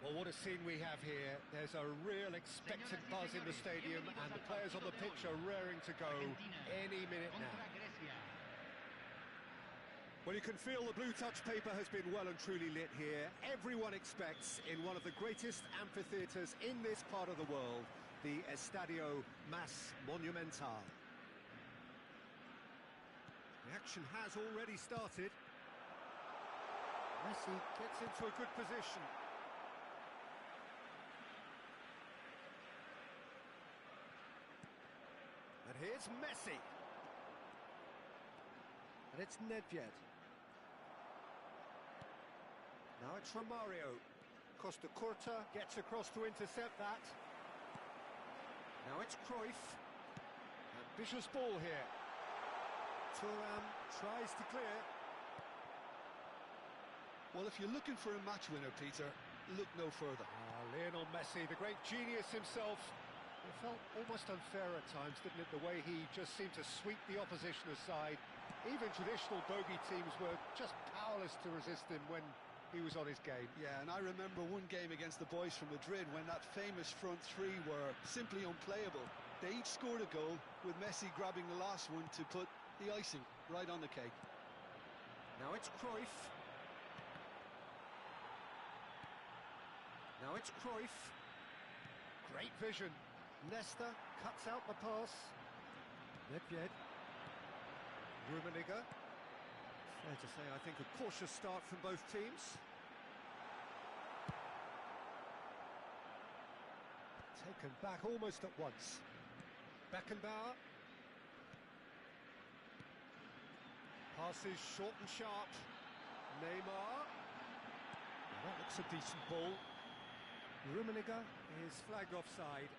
Well, what a scene we have here. There's a real expectant buzz in the stadium, and the players on the pitch are raring to go any minute now. Well, you can feel the blue touch paper has been well and truly lit here. Everyone expects, in one of the greatest amphitheatres in this part of the world, the Estadio Más Monumental. The action has already started. Messi gets into a good position. And here's Messi. And it's Nedved. Now it's Romario. Costa Curta gets across to intercept that. Now it's Cruyff. Ambitious ball here. Thuram tries to clear. Well, if you're looking for a match winner, Peter, look no further. Lionel Messi, the great genius himself. It felt almost unfair at times, didn't it, the way he just seemed to sweep the opposition aside. Even traditional bogey teams were just powerless to resist him when he was on his game. Yeah, and I remember one game against the boys from Madrid when that famous front three were simply unplayable. They each scored a goal, with Messi grabbing the last one to put the icing right on the cake. Now it's Cruyff. Now it's Cruyff. Great vision. Nesta cuts out the pass. Nedved. Rummenigge. Fair to say, I think, a cautious start from both teams. Taken back almost at once. Beckenbauer. Passes short and sharp. Neymar. Well, that looks a decent ball. Rummenigge is flagged offside.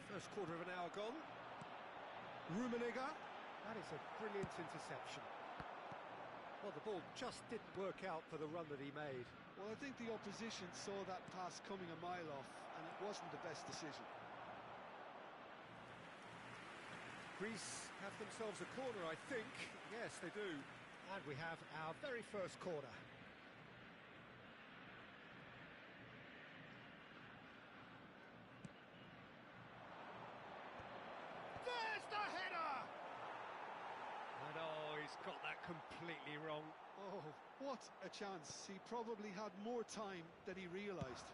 First quarter of an hour gone. Rummenigge. That is a brilliant interception. Well, the ball just didn't work out for the run that he made. Well, I think the opposition saw that pass coming a mile off, and it wasn't the best decision. Greece have themselves a corner, I think. Yes, they do. And we have our very first corner. There's the header! And oh, he's got that completely wrong. Oh, what a chance. He probably had more time than he realised.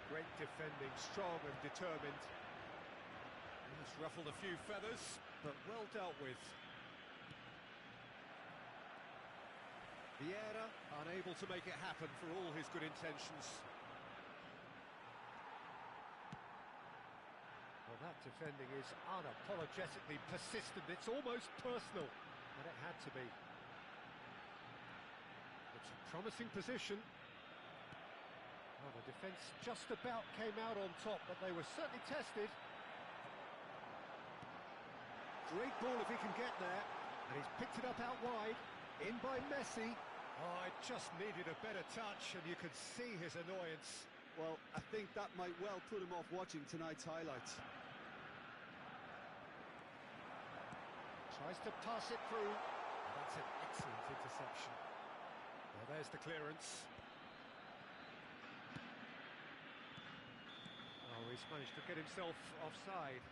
Great defending, strong and determined. He's ruffled a few feathers, but well dealt with. Vieira unable to make it happen for all his good intentions. Well, that defending is unapologetically persistent. It's almost personal, and it had to be. It's a promising position. Well, the defence just about came out on top, but they were certainly tested. Great ball if he can get there, and he's picked it up out wide, in by Messi. Oh, it just needed a better touch, and you could see his annoyance. Well, I think that might well put him off watching tonight's highlights. Tries to pass it through. That's an excellent interception. Well, there's the clearance. Oh, he's managed to get himself offside.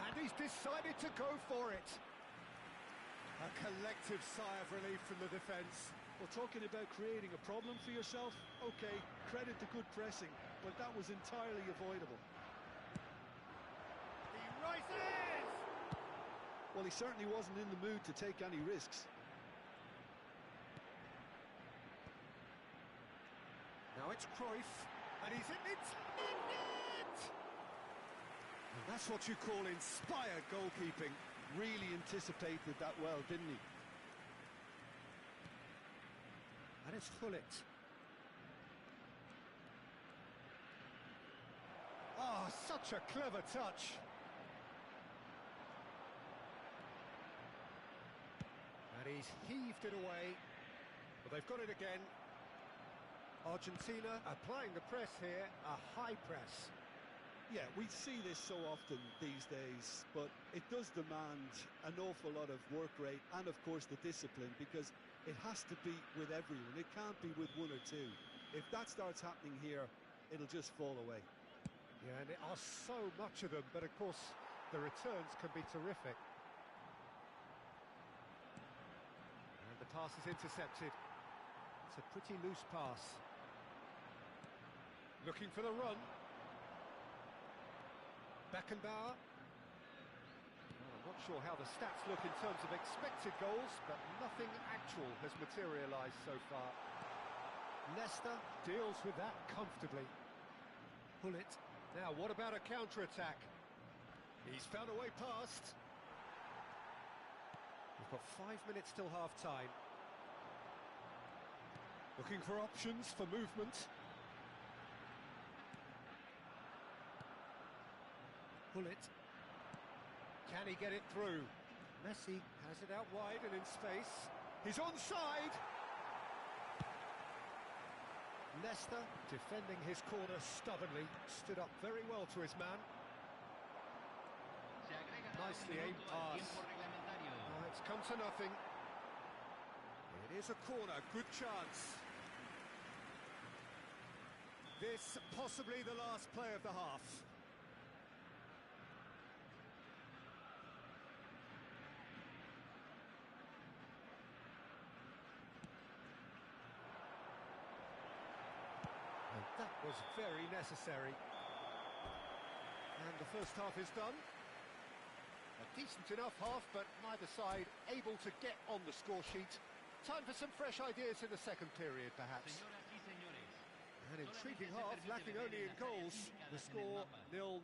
And he's decided to go for it. A collective sigh of relief from the defence. Well, talking about creating a problem for yourself, OK, credit to good pressing, but that was entirely avoidable. He rises! Well, he certainly wasn't in the mood to take any risks. Now it's Cruyff, and he's in it! And that's what you call inspired goalkeeping. Really anticipated that well, didn't he? And it's Gullit. such a clever touch. And he's heaved it away. Well, they've got it again. Argentina applying the press here, a high press. Yeah, we see this so often these days, but it does demand an awful lot of work rate and, of course, the discipline, because it has to be with everyone. It can't be with one or two. If that starts happening here, it'll just fall away. Yeah, and there are so much of them, but, of course, the returns can be terrific. And the pass is intercepted. It's a pretty loose pass. Looking for the run. Beckenbauer. Well, I'm not sure how the stats look in terms of expected goals, but nothing actual has materialised so far. Leicester deals with that comfortably. Pull it. Now, what about a counter-attack? He's found a way past. We've got 5 minutes till half-time. Looking for options for movement. Pull it. Can he get it through? Messi has it out wide and in space. He's onside! Leicester defending his corner stubbornly. Stood up very well to his man. Nicely aimed pass. Oh, it's come to nothing. It is a corner, good chance. This possibly the last play of the half. And that was very necessary. And the first half is done. A decent enough half, but neither side able to get on the score sheet. Time for some fresh ideas in the second period, perhaps. An intriguing half, lacking only in goals. The score 0-0.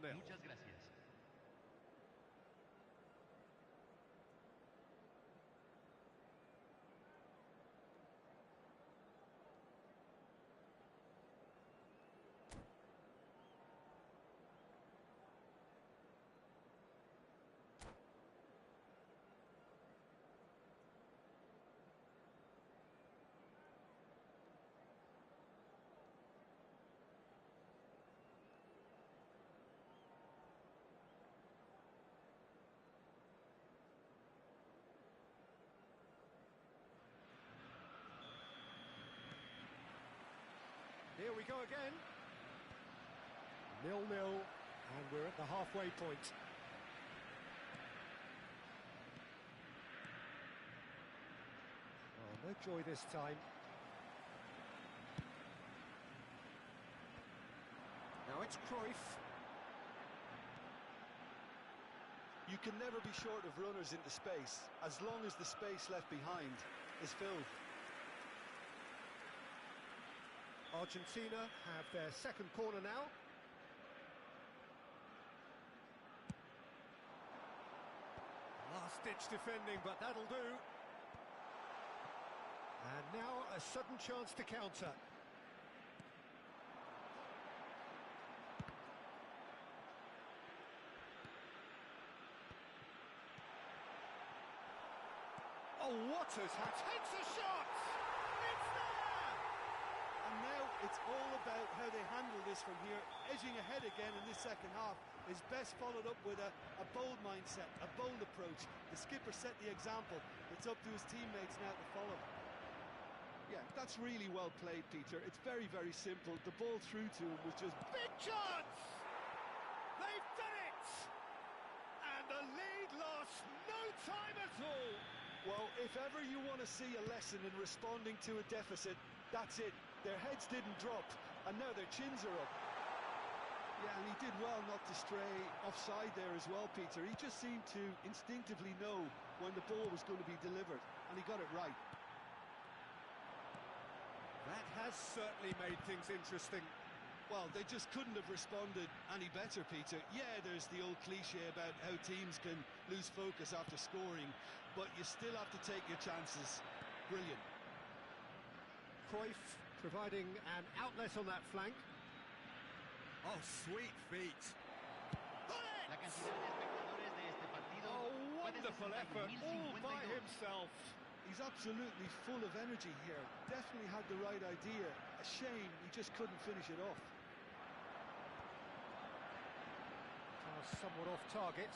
Here we go again. 0-0, and we're at the halfway point. Oh, no joy this time. Now it's Cruyff. You can never be short of runners into space, as long as the space left behind is filled. Argentina have their second corner now. Last-ditch defending, but that'll do. And now a sudden chance to counter. Oh, what has happened? Takes a shot! It's there! And now it's all about how they handle this from here. Edging ahead again in this second half is best followed up with a bold mindset, a bold approach. The skipper set the example. It's up to his teammates now to follow. Yeah, that's really well played, Peter. It's very, very simple. The ball through to him was just... Big chance! They've done it! And the lead lost no time at all! Well, if ever you want to see a lesson in responding to a deficit, that's it. Their heads didn't drop, and now their chins are up. Yeah, and he did well not to stray offside there as well, Peter. He just seemed to instinctively know when the ball was going to be delivered, and he got it right. That has certainly made things interesting. Well, they just couldn't have responded any better, Peter. Yeah, there's the old cliche about how teams can lose focus after scoring, but you still have to take your chances. Brilliant. Cruyff providing an outlet on that flank. Oh, sweet feet. minutes. Oh, wonderful effort, all by himself. He's absolutely full of energy here. Definitely had the right idea. A shame he just couldn't finish it off. Somewhat off target.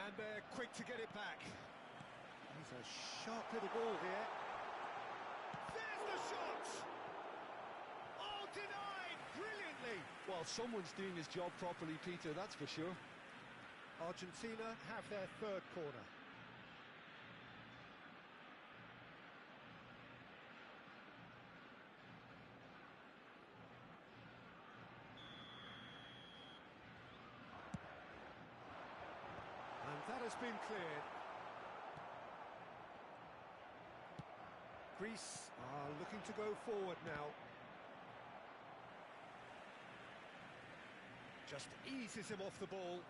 And they're quick to get it back. He's a sharp little ball here. There's the shot! Oh, denied brilliantly! Well, someone's doing his job properly, Peter, that's for sure. Argentina have their third corner. And that has been cleared. Greece are looking to go forward now. Just eases him off the ball.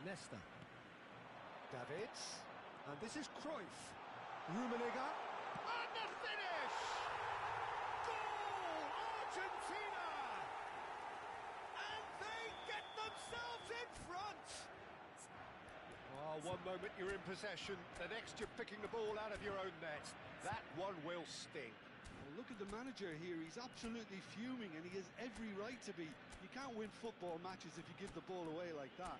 Nesta. Davids. And this is Cruyff. Rummenigge. And the finish! Goal! Argentina! And they get themselves in front! Oh, one moment you're in possession, the next you're picking the ball out of your own net. That one will sting. Well, look at the manager here, he's absolutely fuming and he has every right to be. You can't win football matches if you give the ball away like that.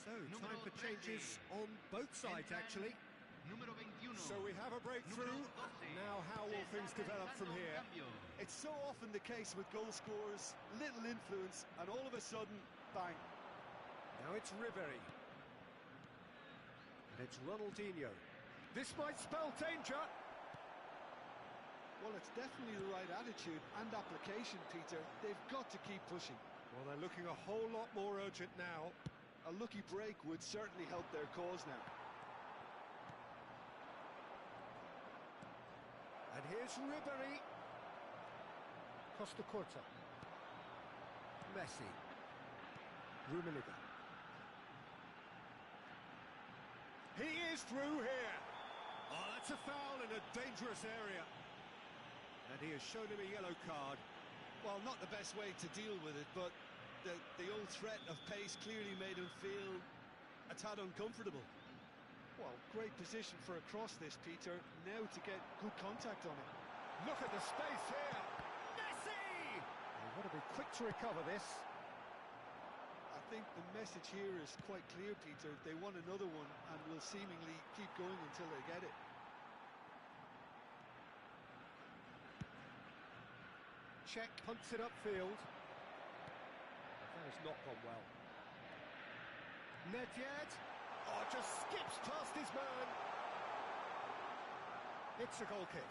So, time for changes on both sides, actually. So we have a breakthrough. Now, how will things develop from here? It's so often the case with goal scorers, little influence, and all of a sudden, bang. Now it's Ribery. And it's Ronaldinho. This might spell danger. Well, it's definitely the right attitude and application, Peter. They've got to keep pushing. Well, they're looking a whole lot more urgent now. A lucky break would certainly help their cause now. And here's Ribery. Costa Curta. Messi. Rummenigge. He is through here. Oh, that's a foul in a dangerous area. And he has shown him a yellow card. Well, not the best way to deal with it, but the old threat of pace clearly made him feel a tad uncomfortable. Well, great position for a cross this, Peter. Now to get good contact on it. Look at the space here. Messi! They've got to be quick to recover this. I think the message here is quite clear, Peter. They want another one and will seemingly keep going until they get it. Czech punts it upfield. That has not gone well. Nedved. Oh, just skips past his man. It's a goal kick.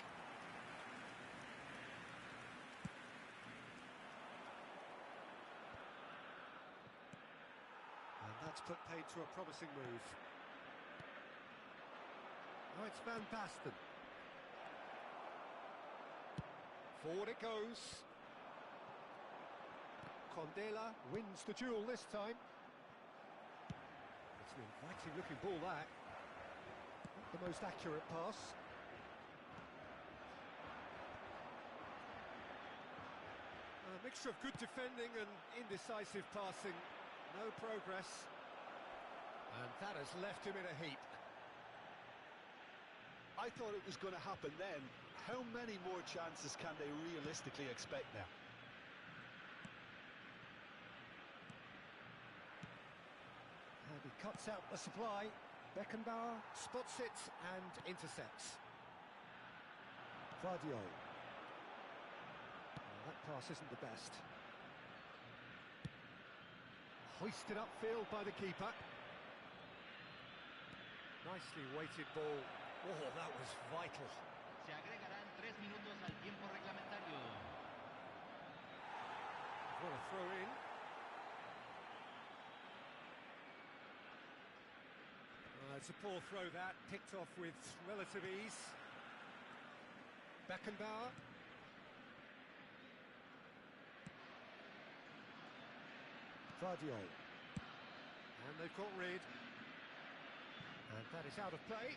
And that's put paid to a promising move. Oh, it's Van Basten. Forward it goes. Condela wins the duel this time. It's an inviting looking ball, that. Not the most accurate pass. A mixture of good defending and indecisive passing. No progress. And that has left him in a heap. I thought it was going to happen then. How many more chances can they realistically expect now? And he cuts out the supply. Beckenbauer spots it and intercepts. Vardio. That pass isn't the best. Hoisted upfield by the keeper. Nicely weighted ball. Oh, that was vital. Se agregarán 3 minutos al tiempo reglamentario. What a throw in. It's a poor throw that, picked off with relative ease. Beckenbauer. Vardiol. And they've got rid. And that is out of play.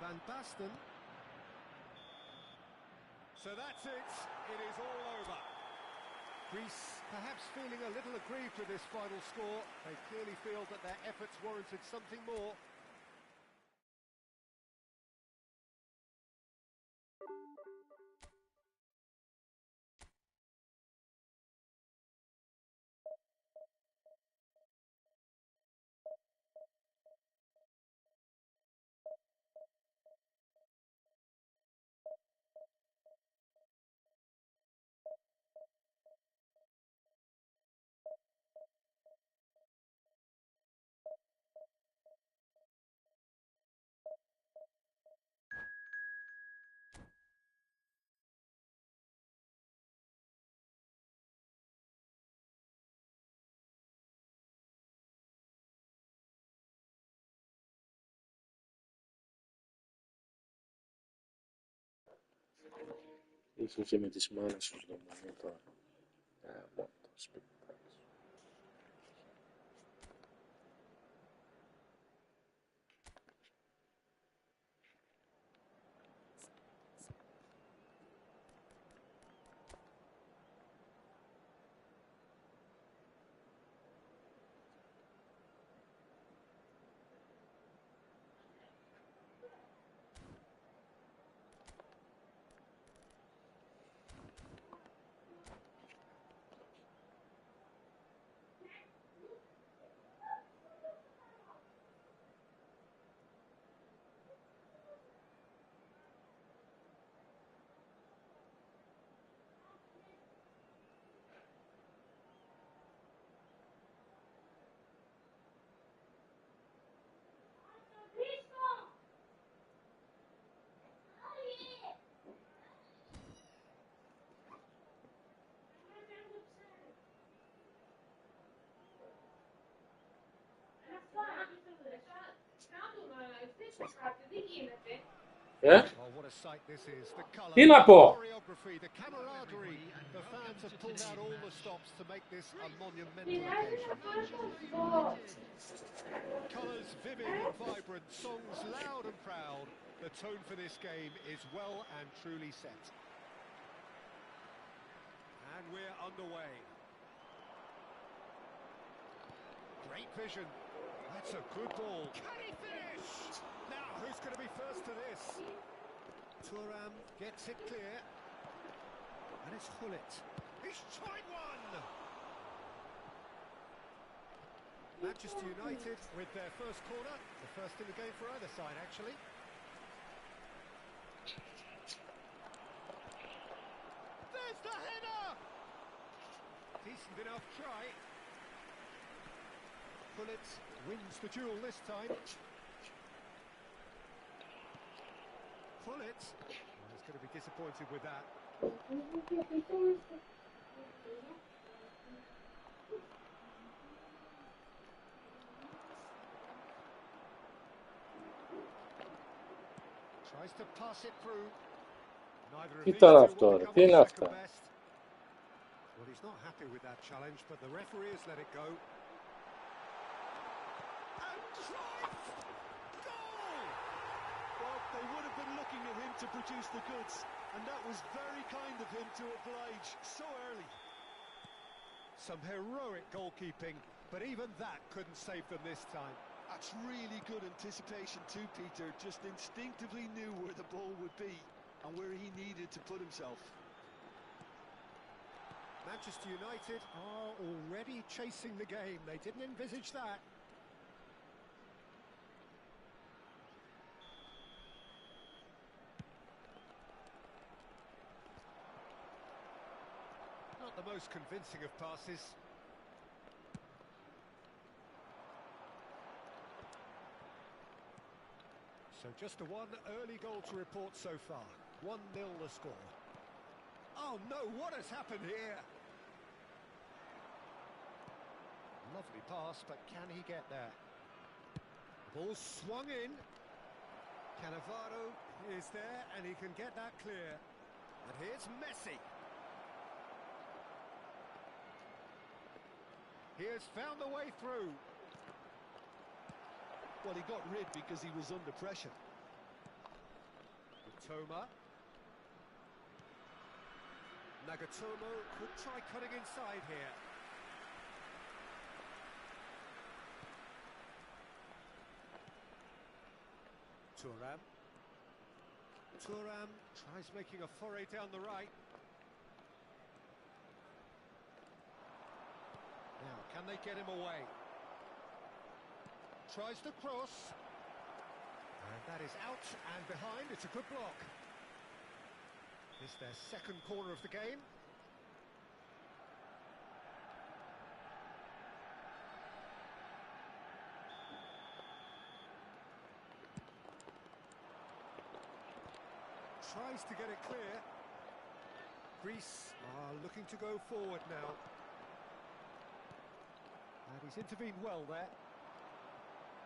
Van Basten. So that's it. It is all over. Greece perhaps feeling a little aggrieved with this final score. They clearly feel that their efforts warranted something more. Είχε και με τις μάνες τους δομονή τώρα. Μόνο το σπίτι. Oh, what a sight this is. The colour, Τι να the πω. choreography, the camaraderie. The fans have pulled out all the stops to make this a monumental occasion. Colours vivid and vibrant, songs loud and proud. The tone for this game is well and truly set. And we're underway. Great vision. That's a good ball. Can he finish? Now, who's going to be first to this? Thuram gets it clear. And it's Hullet. He's tried one! Manchester United with their first corner. The first in the game for either side, actually. There's the header! Decent enough try. Hullet wins the duel this time. Hullet. Well, he's going to be disappointed with that. Tries to pass it through. Neither of Τι these ήταν two αυτό, want ρε, to τι come είναι on αυτά. second best. Well, he's not happy with that challenge, but the referee has let it go. And drives! Goal! Well, they would have been looking at him to produce the goods, and that was very kind of him to oblige so early. Some heroic goalkeeping, but even that couldn't save them this time. That's really good anticipation too, Peter. Just instinctively knew where the ball would be and where he needed to put himself. Manchester United are already chasing the game. They didn't envisage that. Not the most convincing of passes. So just the one early goal to report so far. 1-0 the score. Oh no, what has happened here? Lovely pass, but can he get there? Ball swung in. Cannavaro is there, and he can get that clear. And here's Messi. He has found the way through. Well, he got rid because he was under pressure. Toma. Nagatomo could try cutting inside here. Thuram tries making a foray down the right. Now, can they get him away? Tries the cross. And that is out and behind. It's a good block. It's their second corner of the game. Tries to get it clear. Greece are looking to go forward now. And he's intervened well there.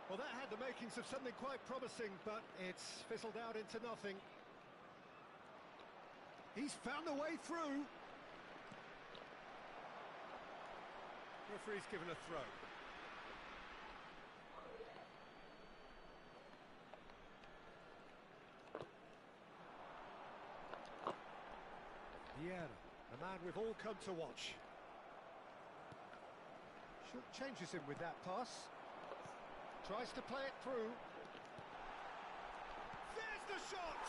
Well, that had the makings of something quite promising, but it's fizzled out into nothing. He's found a way through. Referee's given a throw. Vieira, a man we've all come to watch. Changes him with that pass. Tries to play it through. There's the shot!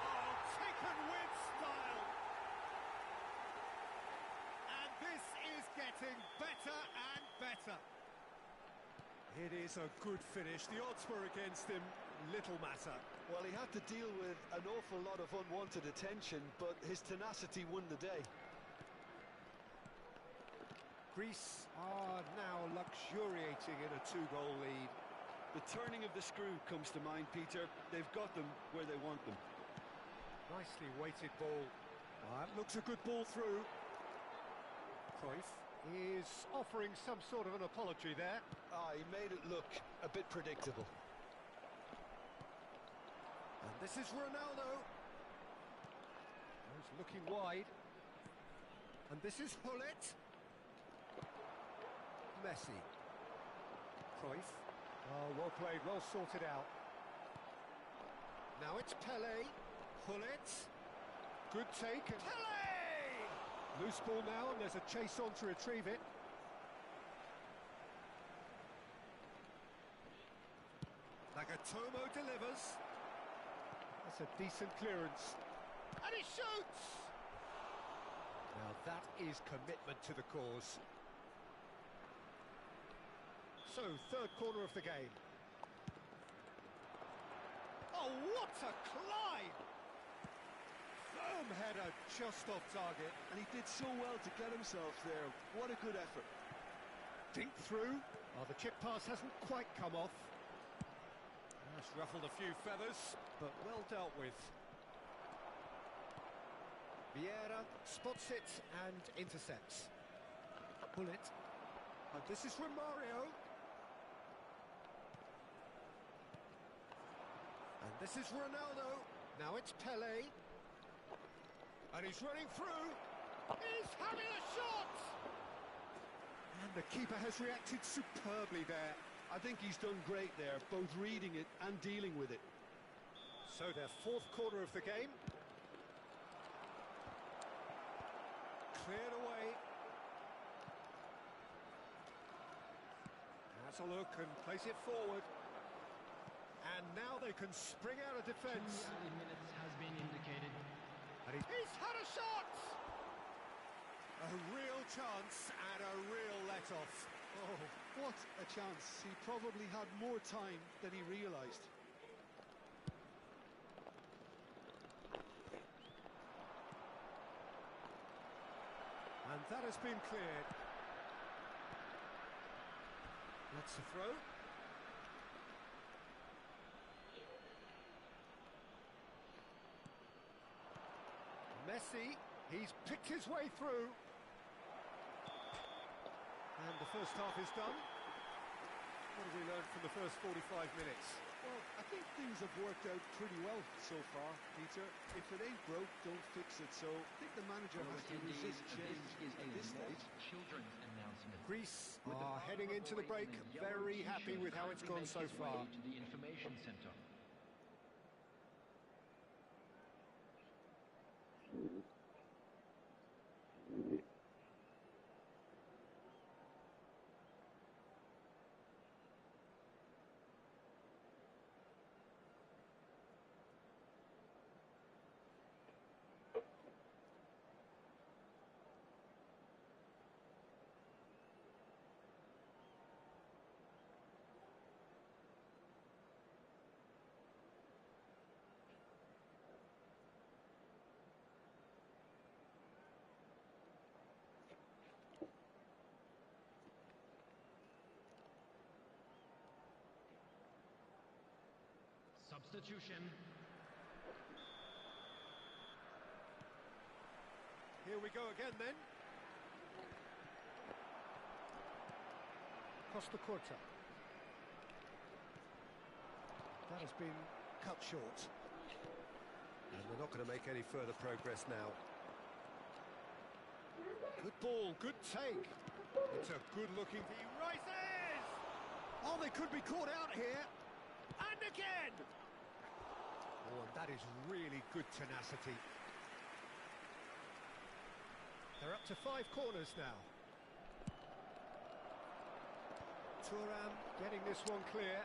Oh, taken with style. And this is getting better and better. It is a good finish. The odds were against him. Little matter. Well, he had to deal with an awful lot of unwanted attention, but his tenacity won the day. Greece are now luxuriating in a 2-goal lead. The turning of the screw comes to mind, Peter. They've got them where they want them. Nicely weighted ball. That looks a good ball through. Cruyff is offering some sort of an apology there. He made it look a bit predictable. And this is Ronaldo. He's looking wide. And this is Hullet. Messi. Cruyff. Oh, well played, well sorted out. Now it's Pelé. Hullet. Good take. And Pelé! Loose ball now, and there's a chase on to retrieve it. Nagatomo delivers. That's a decent clearance. And he shoots! Now that is commitment to the cause. So, third corner of the game. Oh, what a climb! Firm header just off target. And he did so well to get himself there. What a good effort. Dink through. Oh, the chip pass hasn't quite come off. That's ruffled a few feathers, but well dealt with. Vieira spots it and intercepts. Bullet. And this is Romario. And this is Ronaldo. Now it's Pelé. And he's running through. He's having a shot! And the keeper has reacted superbly there. I think he's done great there, both reading it and dealing with it. So their fourth corner of the game. Cleared away. Has a look and plays it forward. And now they can spring out of defence. 2 minutes has been indicated. And he's had a shot! A real chance and a real let-off. Oh, what a chance. He probably had more time than he realised. that has been cleared. That's a throw. Messi, he's picked his way through. And the first half is done. What have we learned from the first 45 minutes? Well, I think things have worked out pretty well so far, Peter. If it ain't broke, don't fix it. So I think the manager has to resist change at this stage. Children's announcement. Greece are heading into the break, very happy with how it's gone so far. To the information center. Substitution. Here we go again then. Costa Curta. That has been cut short. And they're not going to make any further progress now. Good ball, good take. It's a good-looking... He rises! Oh, they could be caught out here. And again! Oh, and that is really good tenacity. They're up to 5 corners now. Thuram getting this one clear.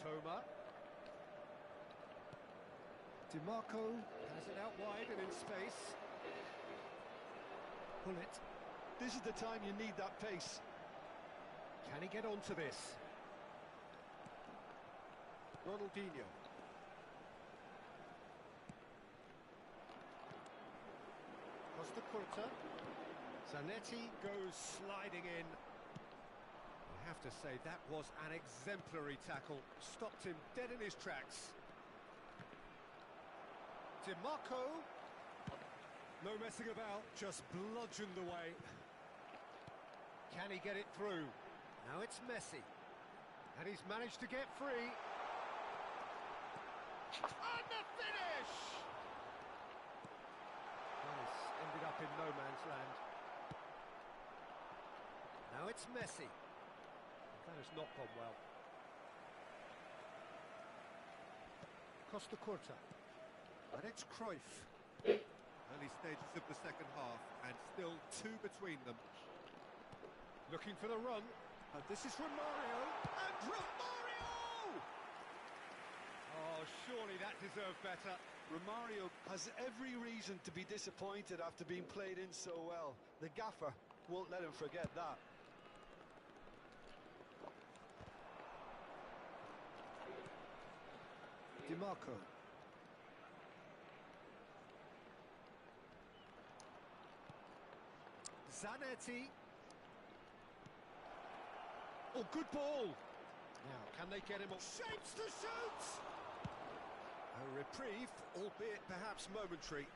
Toma. DiMarco has it out wide and in space. Pull it. This is the time you need that pace. Can he get onto this? Ronaldinho. Costa Curta. Zanetti goes sliding in. I have to say, that was an exemplary tackle. Stopped him dead in his tracks. DiMarco. No messing about, just bludgeoned away. Can he get it through? Now it's Messi. And he's managed to get free. And the finish! Well, it's ended up in no man's land. Now it's Messi. That has not gone well. Costa Curta. And it's Cruyff. Early stages of the second half, and still 2 between them. Looking for the run. And this is Romario. And Romario! Oh, surely that deserved better. Romario has every reason to be disappointed after being played in so well. The gaffer won't let him forget that. DiMarco. Zanetti. Oh, good ball. Now, can they get him on? Shapes to shoot! A reprieve, albeit perhaps momentary.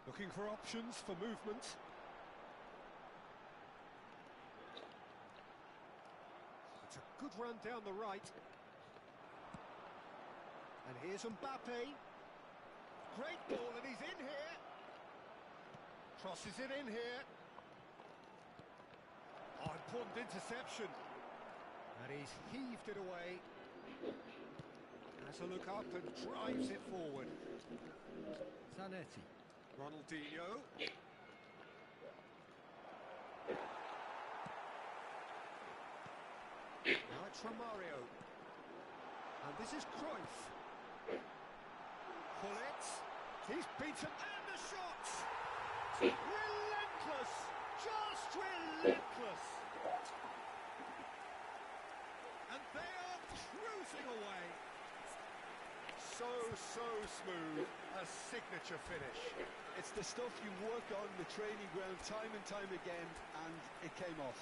Looking for options for movement. It's a good run down the right. And here's Mbappe. Great ball, and he's in here. Crosses it in here. Oh, important interception. And he's heaved it away. Has a look up and drives it forward. Zanetti. Ronaldinho. Now it's Romario. And this is Cruyff. Pull it. He's beaten, and the shot! Relentless! Just relentless! And they are cruising away. So smooth, a signature finish. It's the stuff you work on the training ground time and time again, and it came off.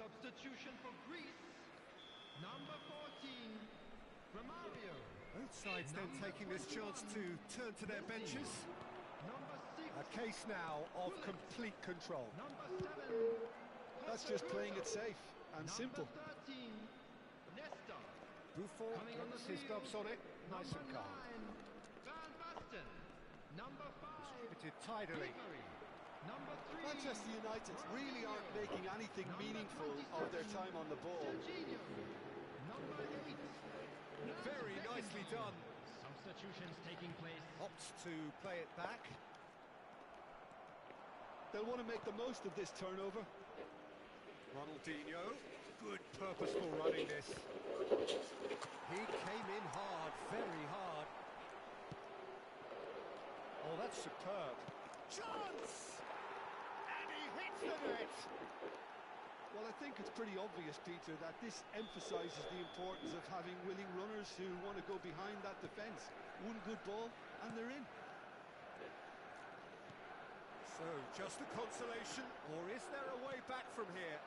Substitution for Greece, number 14, Romario. Both sides then taking this chance to turn to their benches. Number 6, A case now of complete control. number 7, That's just playing it safe and simple. Number 13, Nesta. Buffon Coming on the gets his field, gloves on it, nice and number calm. 9, Van Basten. Number 5, Distributed tidily. Ribery. Number 3, Manchester United really aren't making anything meaningful of their time on the ball. Jorginho. Number 8, Very nicely done. Substitutions taking place. Opts to play it back. They'll want to make the most of this turnover. Ronaldinho, good purposeful running this. He came in hard, very hard. Oh, that's superb. Chance! And he hits the net! Well, I think it's pretty obvious, Peter, that this emphasises the importance of having willing runners who want to go behind that defence. One good ball, and they're in. So, just a consolation, or is there a way back from here?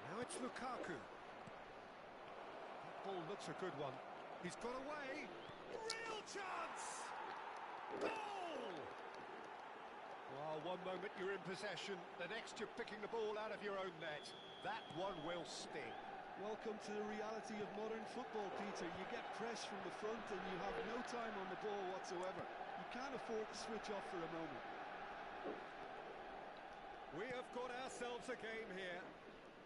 Now it's Lukaku. That ball looks a good one. He's got away. Real chance! Goal! Well, one moment you're in possession, the next you're picking the ball out of your own net. That one will sting. Welcome to the reality of modern football, Peter. You get press from the front and you have no time on the ball whatsoever. You can't afford to switch off for a moment. We have got ourselves a game here.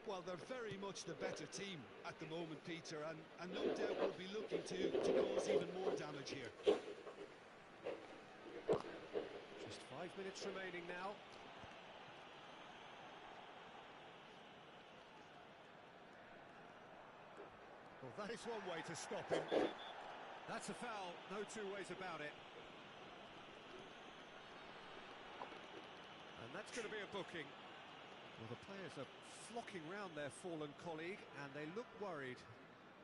Well, they're very much the better team at the moment, Peter, and no doubt will be looking to cause even more damage here. Just 5 minutes remaining now. Well, that is one way to stop him. That's a foul, no two ways about it. And that's going to be a booking. Well, the players are flocking round their fallen colleague, and they look worried.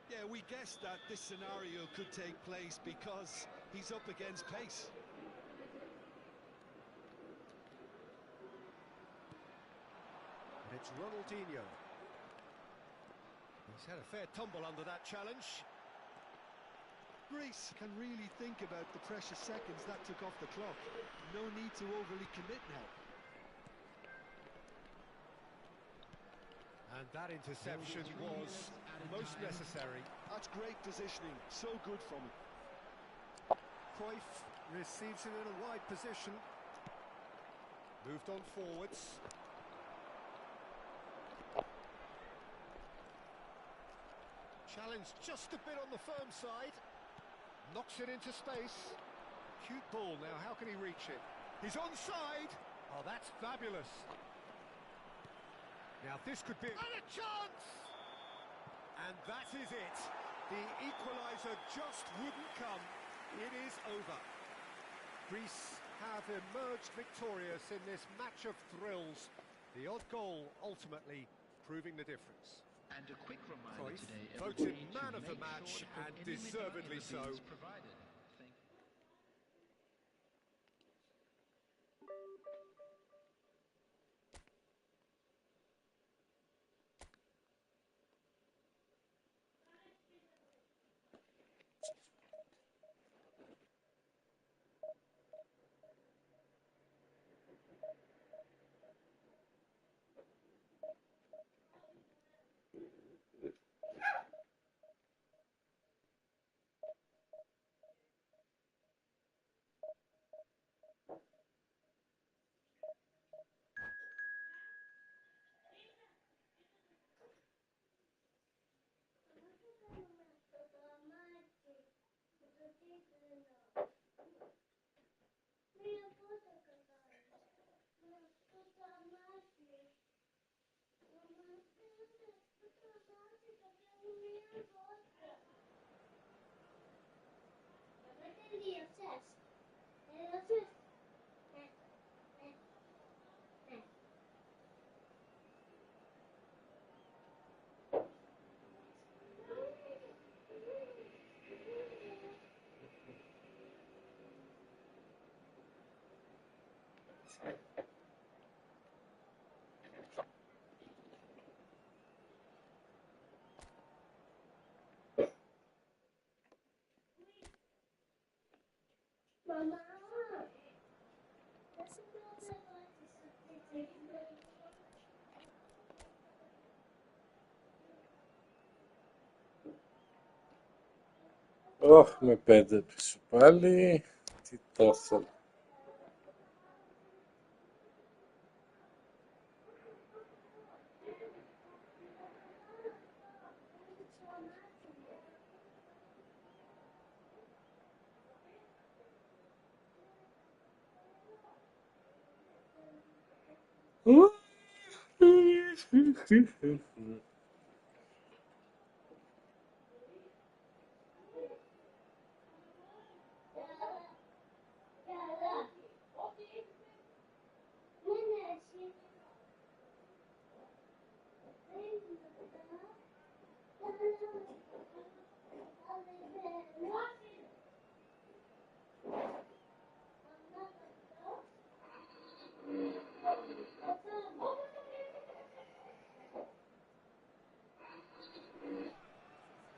Yeah, we guessed that this scenario could take place because he's up against pace. And it's Ronaldinho. He's had a fair tumble under that challenge. Greece can really think about the precious seconds that took off the clock. No need to overly commit now. And that interception was most necessary. That's great positioning, so good from him. Cruyff receives it in a wide position. Moved on forwards. Challenged just a bit on the firm side. Knocks it into space. Cute ball now, how can he reach it? He's onside! Oh, that's fabulous. Now this could be... And a chance! And that is it. The equaliser just wouldn't come. It is over. Greece have emerged victorious in this match of thrills. The odd goal ultimately proving the difference. And a quick reminder Cruyff today, voted everybody, man to of the make match, sure to put and any liquor in deservedly the so. beers provided. Ωχ, με 5 πίσω πάλι. Τι το θέλω.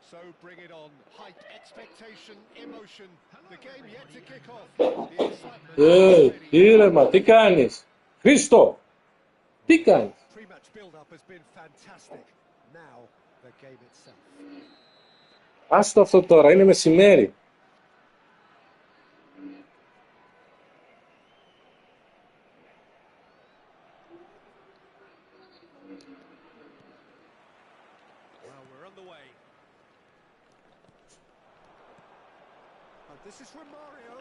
So bring it on. Hype, expectation, emotion. The game yet to kick off. The excitement. Ήρεμα, τι κάνεις? Χρήστο, τι κάνεις? Pre-match build-up has been fantastic. Now the game itself. Άστο αυτό τώρα, είναι μεσημέρι. Well, we're on the way. This is from Mario.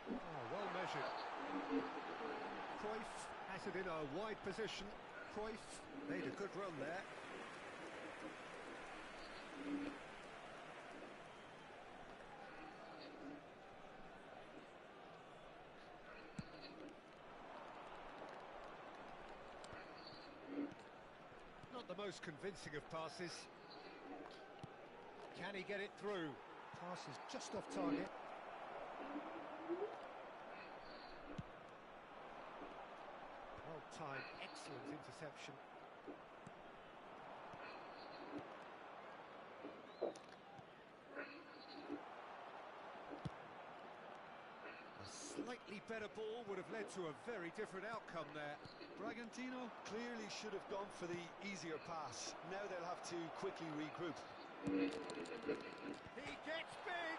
Oh, well measured. Cruyff has it in a wide position. Cruyff made a good run there. Not the most convincing of passes. Can he get it through? Pass is just off target. Well timed, excellent interception. A slightly better ball would have led to a very different outcome there. Bragantino clearly should have gone for the easier pass. Now they'll have to quickly regroup. He gets big.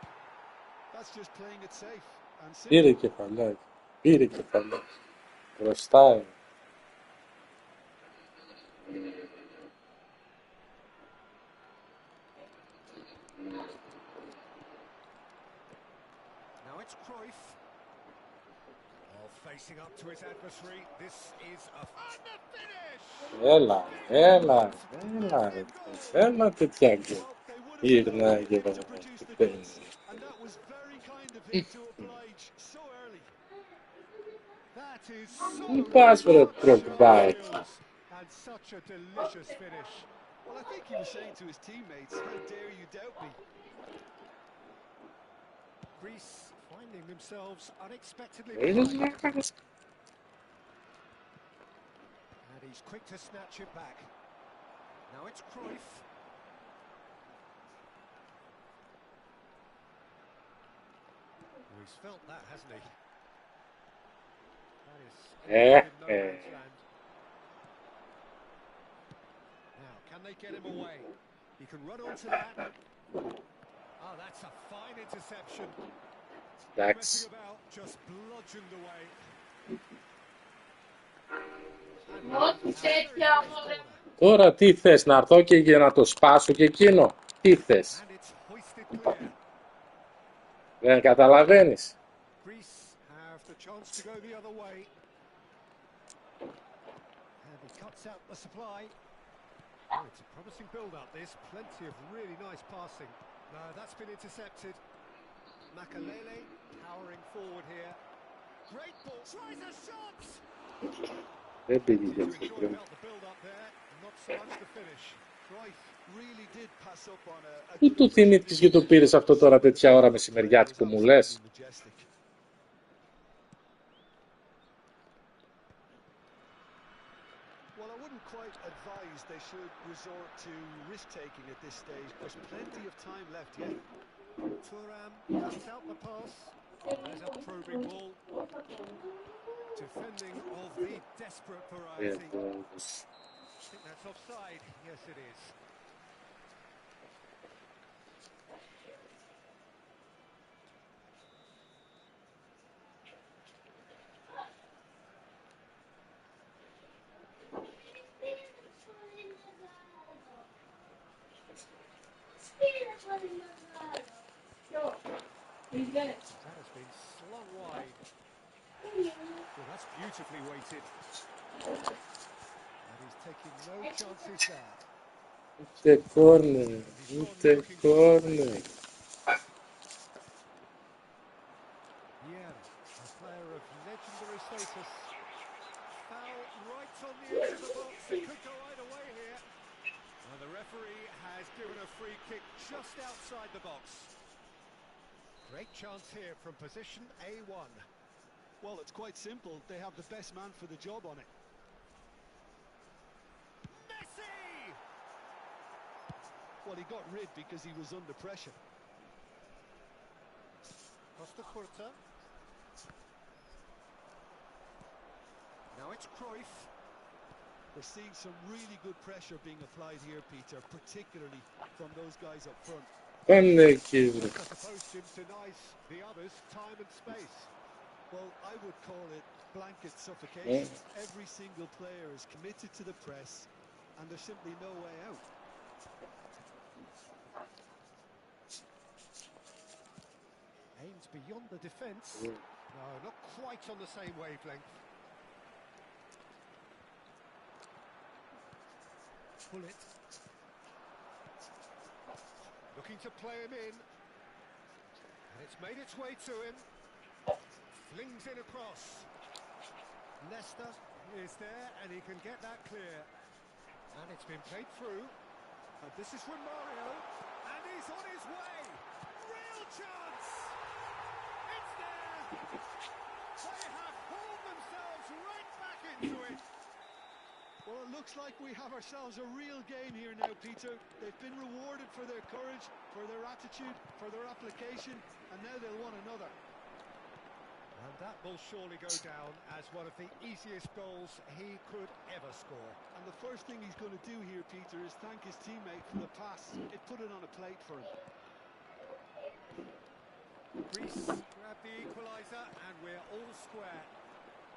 That's just playing it safe and simple. Πήρε κεφαλάκι, πήρε κεφαλάκι. Μπροστά είναι. Now it's Cruyff. Oh, facing up to his adversary. This is a finish. Έλα, έλα, έλα τέτοια γκολ. Γυρνάει και To produce the goods, and that was very kind of him to oblige so early. That is so Μην πας βρε προκμπάκι. and such a delicious finish. Well, I think he was saying to his teammates, how dare you doubt me? Greece finding themselves unexpectedly Είδες behind. να κάνεις? And he's quick to snatch it back. Now it's Cruyff. Well, he's felt that, hasn't he? That is in no man's land. Now, can they get him away? He can run onto that. Oh, that's a fine interception. Εντάξει. Messing about, just bludgeoned away. Τώρα τι θες, να έρθω και για να το σπάσω και εκείνο? Τι θες? And it's hoisted clear. Δεν καταλαβαίνεις? Greece have the chance to go the other way. And he cuts out the supply. Oh, it's a promising build-up, this. Plenty of really nice passing. No, that's been intercepted. Makalele powering forward here. Great ball. Tries a shot! Δεν πήγε για Seems to αυτό enjoy πριν. about the build-up there. Not so much the finish. Cruyff really did pass up on a Πού του θυμήθηκες και το πήρες αυτό τώρα τέτοια ώρα μεσημεριάτικο μου λες? majestic. quite advised they should resort to risk-taking at this stage. There's plenty of time left yet. Thuram cuts out the pass. There's a probing ball. Defending of the desperate Yeah, variety. well, I think that's offside. Yes, it is. That has been slung wide. Well, that's beautifully weighted. And he's taking no chances there. the corner, He's gone the looking for corner. safety. Yeah, a player of legendary status. Foul right on the edge of the box. It could go either way here. And the referee has given a free kick just outside the box. Great chance here from position A1. Well, it's quite simple. They have the best man for the job on it. Messi! Well, he got rid because he was under pressure. Costa Curta. Now it's Cruyff. We're seeing some really good pressure being applied here, Peter, particularly from those guys up front. Anne chiude. I suppose Jim denies the others time and space. Well, I would call it blanket suffocation. Every single player is committed to the press, and there's simply no way out. Aims beyond the defence. No, not quite on the same wavelength. Pull it. Looking to play him in. And it's made its way to him. Flings in across. Leicester is there and he can get that clear. And it's been played through. And this is from Mario. And he's on his way. Real chance. It's there. They have pulled themselves right back into it. Well, it looks like we have ourselves a real game here now, Peter. They've been rewarded for their courage, for their attitude, for their application, and now they'll want another. And that will surely go down as one of the easiest goals he could ever score. And the first thing he's going to do here, Peter, is thank his teammate for the pass. It put it on a plate for him. Greece grab the equaliser and we're all square.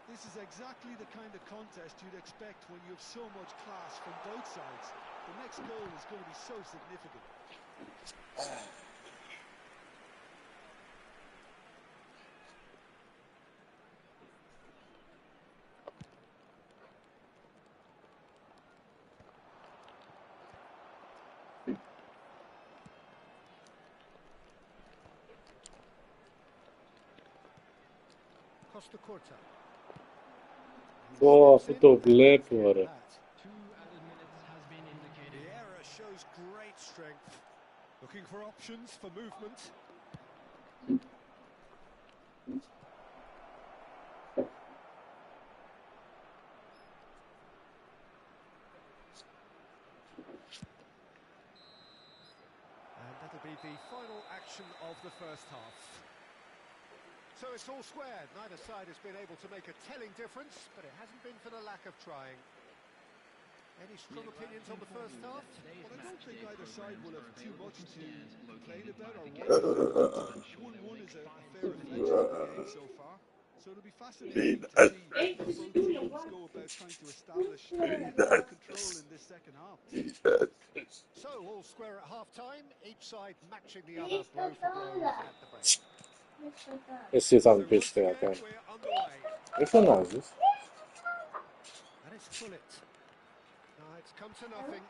This is exactly the kind of contest you'd expect when you have so much class from both sides. The next goal is going to be so significant. Costa Curta. Boa, το βλέπω, ρε. The error shows great strength. Looking for options for movement. And that'll be the final action of the first half. So it's all square. Neither side has been able to make a telling difference, but it hasn't been for the lack of trying. Any strong opinions on the first half? Well, I don't think either side will have too much to complain about or worry about. 1-1 is a fair reflection of the game so far. So it'll be fascinating to see how both teams go about trying to establish control in this second half. So all square at half-time, each side matching the other blow for blow at the break. Εσύ θα μου So πεις once τι να again, κάνω. we're underway. Δεν φωνάζεις. And it's Bullet. It's come to nothing.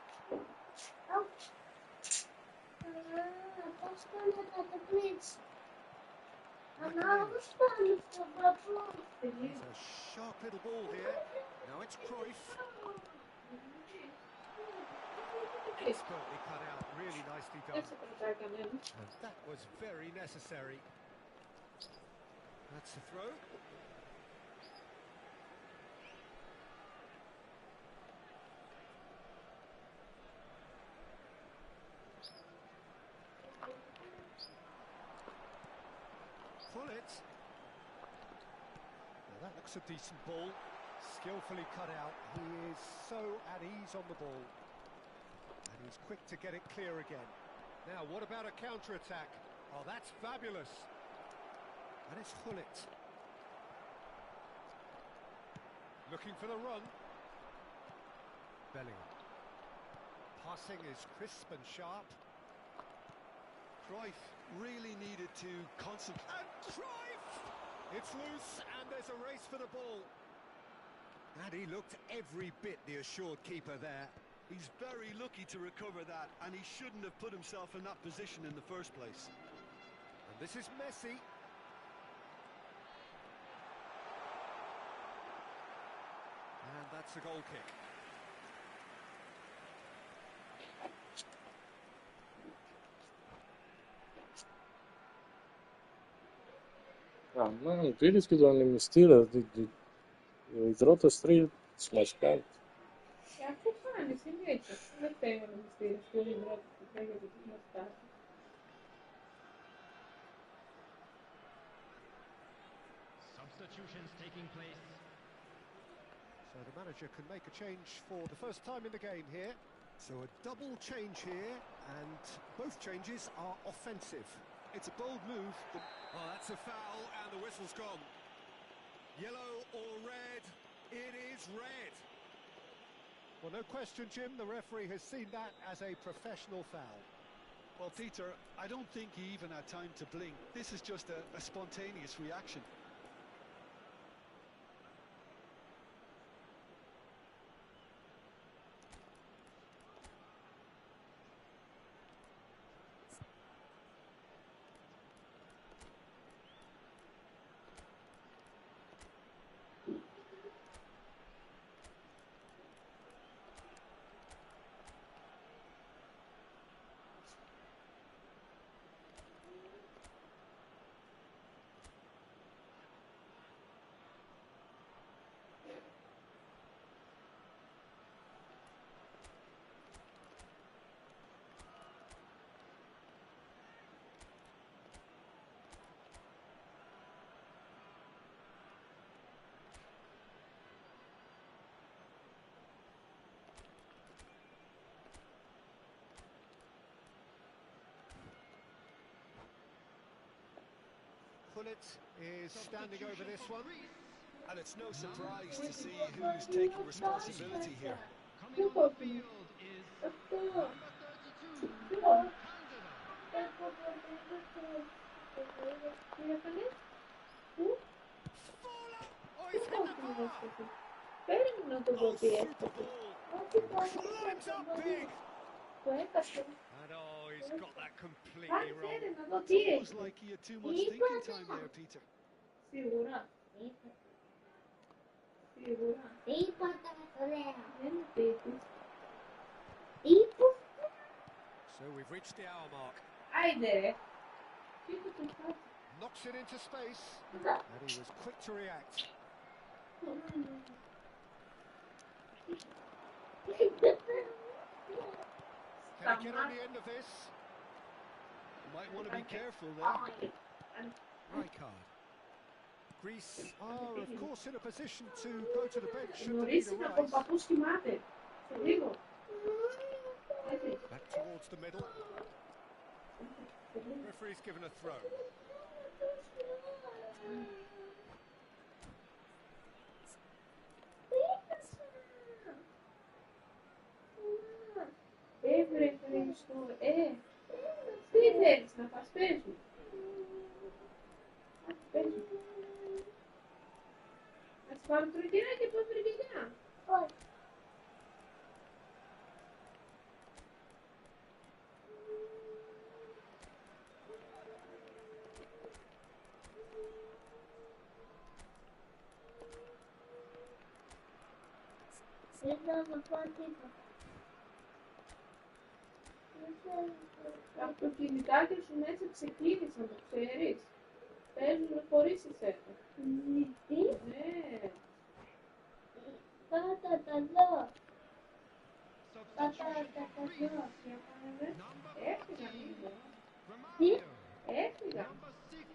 It's a sharp little ball here. Now it's Cruyff. Expertly cut out, really nicely done. And that was very necessary. That's the throw. pull it. Now that looks a decent ball. Skillfully cut out. He is so at ease on the ball. And he's quick to get it clear again. Now, what about a counter-attack? Oh, that's fabulous. And it's Hullet. Looking for the run. Bellingham. Passing is crisp and sharp. Cruyff really needed to concentrate. And Cruyff! It's loose, and there's a race for the ball. And he looked every bit the assured keeper there. He's very lucky to recover that, and he shouldn't have put himself in that position in the first place. And this is Messi. And that's a goal kick. Man, vidiš kad on investira, iz rota strelj smaškant. Jako fajn, mislim neće. Ne treba da investiraš koji iz rota strelj da ti nastavi. Substitutions taking place. So the manager can make a change for the first time in the game here. So a double change here, and both changes are offensive. It's a bold move. Oh, that's a foul, and the whistle's gone. Yellow or red? It is red. Well, no question, Jim, the referee has seen that as a professional foul. Well, Peter, I don't think he even had time to blink. This is just a spontaneous reaction. Hullet is standing over this one. And it's no surprise to see who's taking responsibility here. Coming on the field is number 32, Oh, he's hit the bar! Pero no tuvo Oh, pie. super ball! Climbs up big! And oh, he's got that completely wrong. It was like he had too much thinking time there, Peter. Segura. So we've reached the hour mark. Haidere. Knocks it into space. And he was quick to react. Can he get on the end of this? Might want to be careful there. Rijkaard. Greece are, of course, in a position to go to the bench should the need Γνωρίσει να τον arise. παππού σχημάται. Σε λίγο. Back towards the middle. Referee's given a throw. Έβρε Χριστό, τι θέλεις να πας παίζουν. Παίζουν. Ας πάμε τρογερά και πάμε τρογερά. Όχι. Δεν θα πω τίποτα. Τα αυτοκινητάκια σου μέσα ξεκίνησαν, το ξέρεις. Παίζουν χωρίς εσένα. Τι? Ναι. Τάτα τα δω. substitution for Greece. Number Έφυγαν 14, λίγο. Τι? Romario. Έφυγαν. Number 6,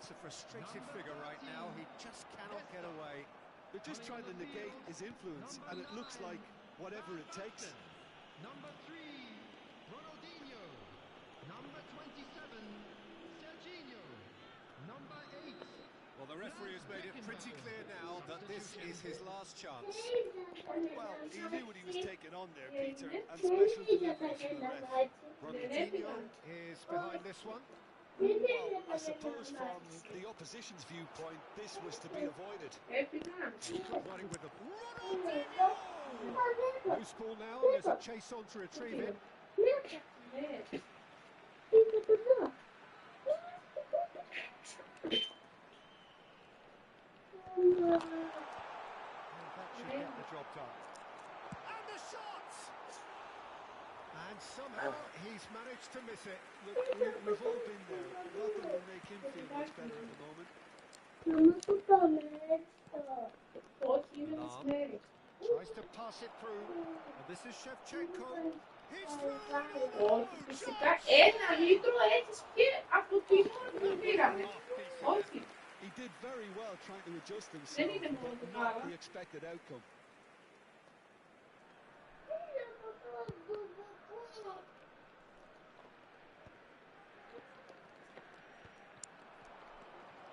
That's a frustrated figure right now. He just cannot get away. They're just trying to negate his influence, and it looks like whatever it takes. Number 3, Ronaldinho. Number 27, Serginho. Number 8. Well, the referee has made it pretty clear now that this is his last chance. Well, he knew what he was taking on there, Peter, and special delivery from the ref. Ronaldinho is behind this one. Well, I suppose from the opposition's viewpoint, this was to be avoided. Good running with the Ronaldinho! Loose ball now, and there's a chase on to retrieve it. And that should get the job done. And the shot! And somehow he's managed to miss it. Look, we've all been there. Nothing will make him feel much better at the moment. Tries to pass it through. And this is Shevchenko. He's through! He did very well trying to adjust himself, but not the expected outcome.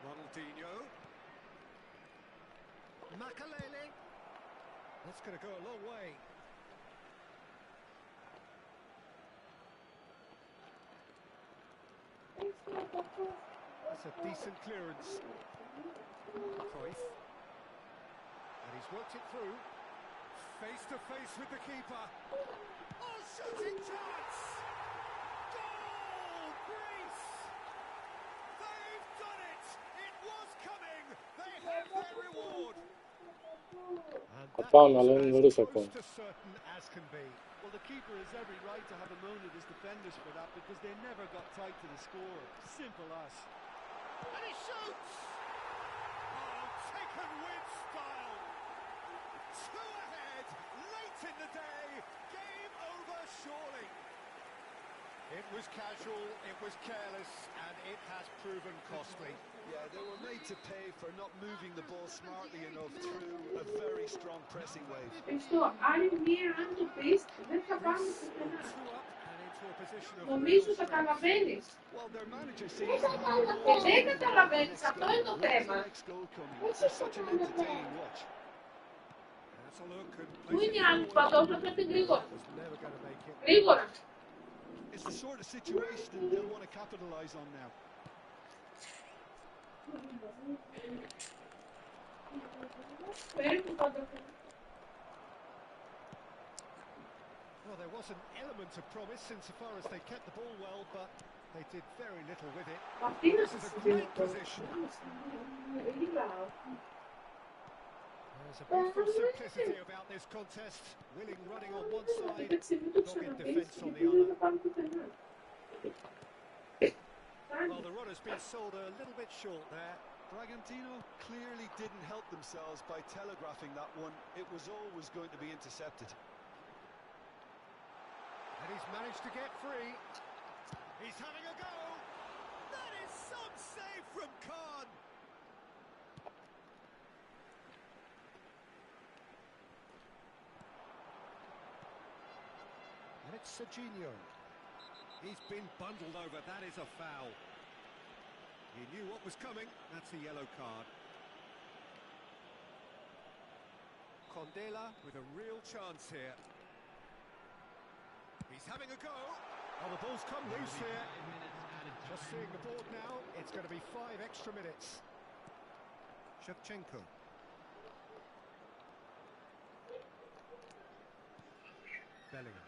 Ronaldinho. Makalele. That's going to go a long way. That's a decent clearance. Cruyff. And he's worked it through. Face to face with the keeper. Oh, shooting chance! Goal, Greece! They've done it! It was coming! They have their reward! And that is as close to certain as can be. Well, the keeper has every right to have a moan at his defenders for that, because they never got tight to the score. Simple as. And he shoots! Oh, taken with style! Two ahead, late in the day, game over surely. It was casual, it was careless, and it has proven costly. Yeah, they were made to pay for not moving the ball smartly enough through a very strong pressing wave. Estou aliviando pista, δεν θα πάμε Greece στο two πενάλτι. up and into a position of real Νομίζω strength. καταλαβαίνεις. Well, their manager seems to have Δεν καταλαβαίνεις, αυτό είναι το θέμα. next goal coming. It's such an entertaining watch. That's a look and Πού plays είναι it οι άλλοι forward. πατώσα, πρέπει γρήγορα. Was never going to make it. Γρήγορα. It's the sort of situation they'll want to capitalise on now. Παίρνει πατώσα. Well, there was an element of promise insofar as they kept the ball well, but they did very little with it. Αυτή είναι This is a great position. There's a beautiful simplicity about this contest. Willing running on one side, dogged defence on the other. Well, the run has been sold a little bit short there. Bragantino clearly didn't help themselves by telegraphing that one. It was always going to be intercepted. And he's managed to get free. He's having a go. That is some save from Khan. And it's Serginho. He's been bundled over. That is a foul. He knew what was coming. That's a yellow card. Condela with a real chance here. He's having a go. Oh, the ball's come loose here. Just seeing the board now, it's going to be 5 extra minutes. Shevchenko. Bellingham.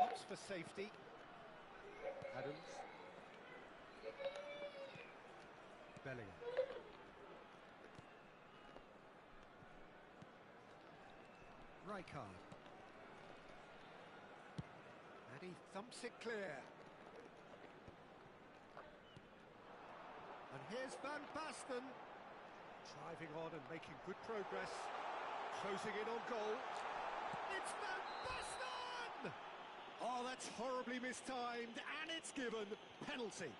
Opts for safety. Adams. Bellingham. Rijkaard. And he thumps it clear. And here's Van Basten. Driving on and making good progress. Closing in on goal. It's Van Basten! Oh, that's horribly mistimed, and it's given penalty.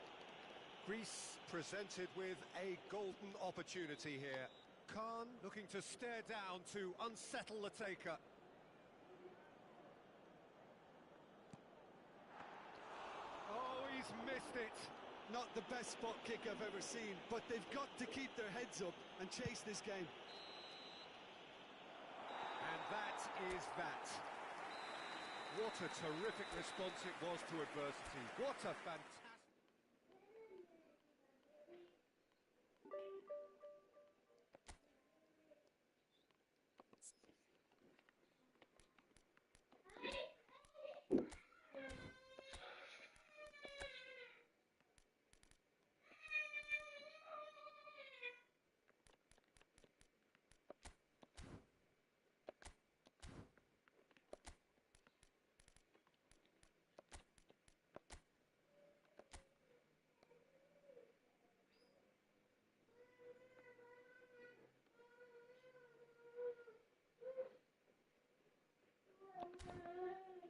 Greece presented with a golden opportunity here. Khan looking to stare down to unsettle the taker. Oh, he's missed it. Not the best spot kick I've ever seen, but they've got to keep their heads up and chase this game. And that is that. What a terrific response it was to adversity. What a fantastic...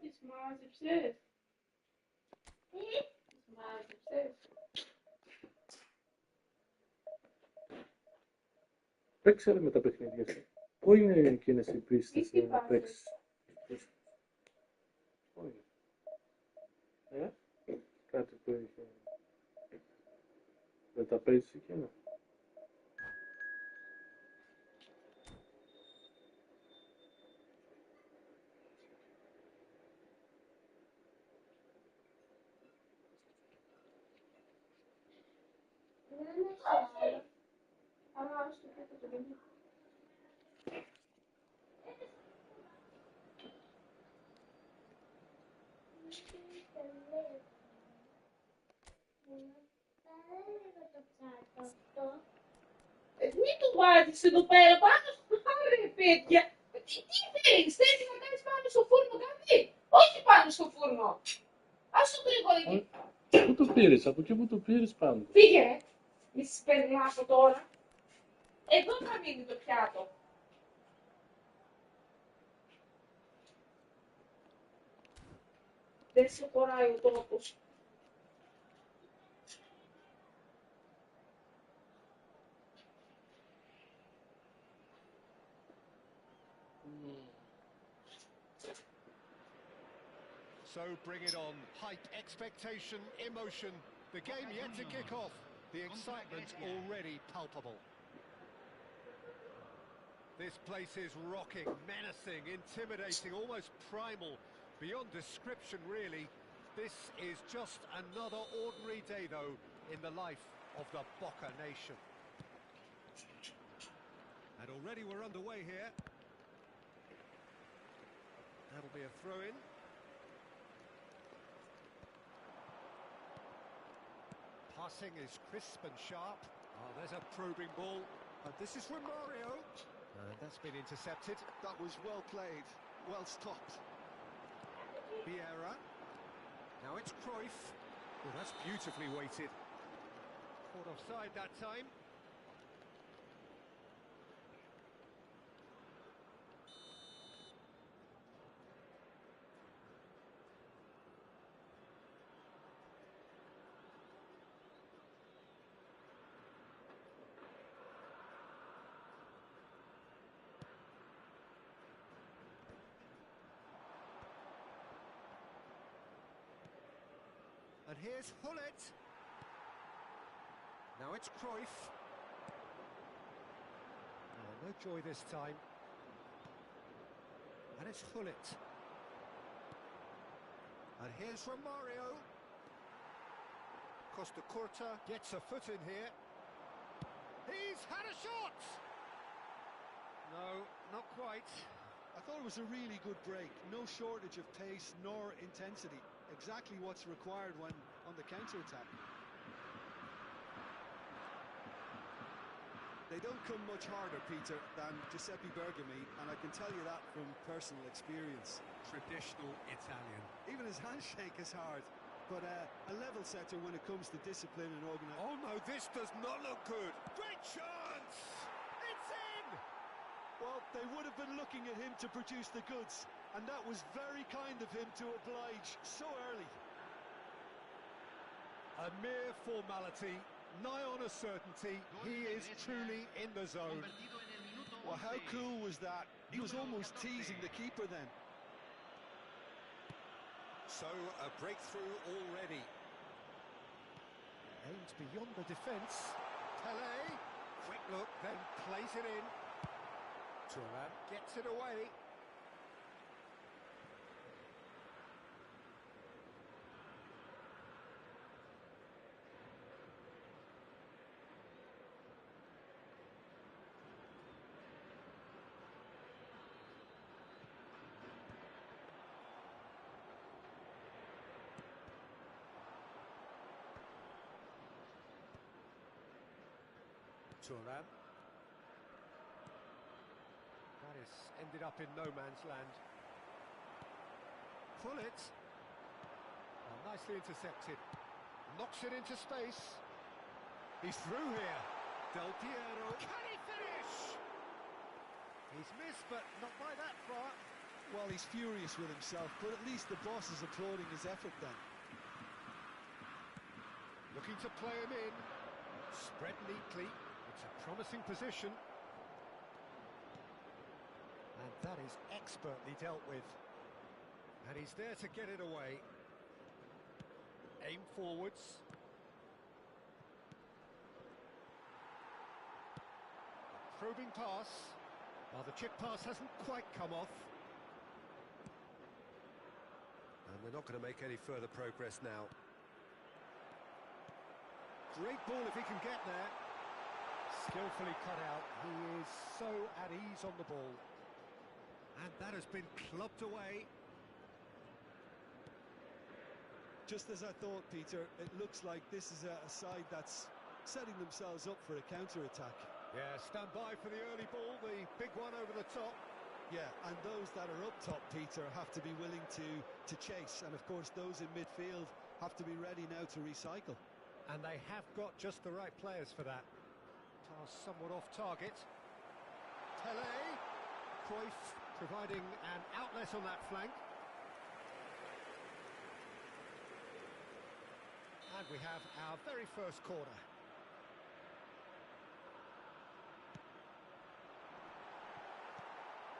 Τις μάζεψες. Τις μάζεψες. Παίξε με τα παιχνίδια σου. Πού είναι εκείνες οι πίστες να παίξεις? Πού είναι? Κάτι που είχε... Δεν τα παίζεις εκείνα? Δεν είναι σωστό. Αλλά στο κάτω το παιδί. Μην του βάζεις εδώ πέρα πάνω στο ρε παιδιά. Τι θέλεις, θέλεις να κάνεις πάνω στο φούρνο κάτι? Όχι πάνω στο φούρνο. Ας το γρήγορα εκεί. Πού το πήρες, από εκεί που το πήρες πάνω? Φύγε ρε. Μη σας περνάω τώρα. Εδώ θα μείνει το πιάτο. Δεν σε χωράει ο τόπος. So bring it on. Hype, expectation, emotion. The game yet to kick off. The excitement already palpable. This place is rocking, menacing, intimidating, almost primal. Beyond description, really. This is just another ordinary day, though, in the life of the Boca Nation. And already we're underway here. That'll be a throw-in. Passing is crisp and sharp. Oh, there's a probing ball. And this is Romario. That's been intercepted. That was well played, well stopped. Vieira. Now it's Cruyff. Oh, that's beautifully weighted. Caught offside that time. And here's Hullet. Now it's Cruyff. Oh, no joy this time. And it's Hullet. And here's Romario. Costa Curta gets a foot in here. He's had a shot! No, not quite. I thought it was a really good break. No shortage of pace nor intensity. Exactly what's required when on the counter-attack. They don't come much harder, Peter, than Giuseppe Bergami, and I can tell you that from personal experience. Traditional Italian. Even his handshake is hard, but a level setter when it comes to discipline and organisation. Oh no, this does not look good. Great chance! It's in! Well, they would have been looking at him to produce the goods, and that was very kind of him to oblige so early. A mere formality, nigh on a certainty. He is truly in the zone. Well, how cool was that? He was almost teasing the keeper then. So, a breakthrough already. Aimed beyond the defence. Pele, quick look, then plays it in. Thuram gets it away. Thuram. That has ended up in no man's land. Pull it. Well, nicely intercepted. Knocks it into space. He's through here. Del Piero. Can he finish? He's missed, but not by that far. Well, he's furious with himself, but at least the boss is applauding his effort then. Looking to play him in. Spread neatly. It's a promising position. And that is expertly dealt with. And he's there to get it away. Aim forwards. A probing pass. Well, the chip pass hasn't quite come off. And they're not going to make any further progress now. Great ball if he can get there. Skillfully cut out. He is so at ease on the ball. And that has been clubbed away. Just as I thought, Peter, it looks like this is a side that's setting themselves up for a counter-attack. Yeah, stand by for the early ball, the big one over the top. Yeah, and those that are up top, Peter, have to be willing to chase. And, of course, those in midfield have to be ready now to recycle. And they have got just the right players for that. Pass somewhat off target. Pele. Cruyff providing an outlet on that flank. And we have our very first corner.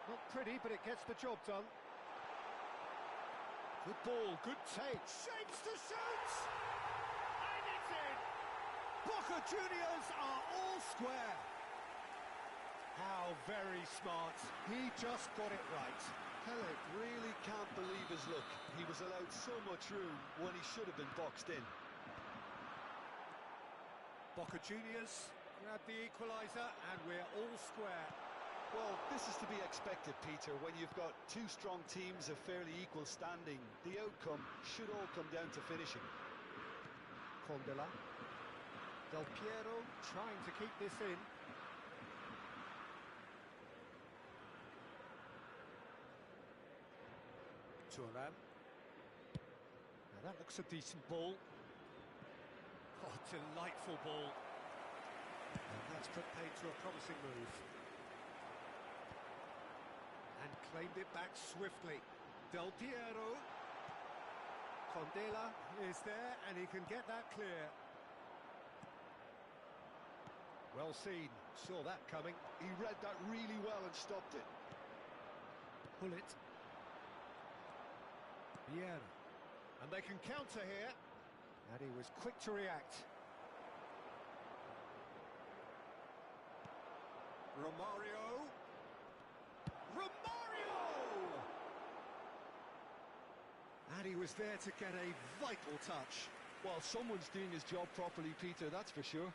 Not pretty, but it gets the job done. Good ball, good take. Shapes to shoot! And it's in! Boca Juniors are all square. How very smart. He just got it right. Pele really can't believe his luck. He was allowed so much room when he should have been boxed in. Boca Juniors grab the equaliser and we're all square. Well, this is to be expected, Peter. When you've got two strong teams of fairly equal standing, the outcome should all come down to finishing. Condela. Del Piero trying to keep this in. Thuram. Now that looks a decent ball. Oh, delightful ball. And that's put paid to a promising move. And claimed it back swiftly. Del Piero. Condela is there and he can get that clear. Well seen, saw that coming. He read that really well and stopped it. Pull it. Vieira. And they can counter here. And he was quick to react. Romario. Romario! And he was there to get a vital touch. Well, someone's doing his job properly, Peter, that's for sure.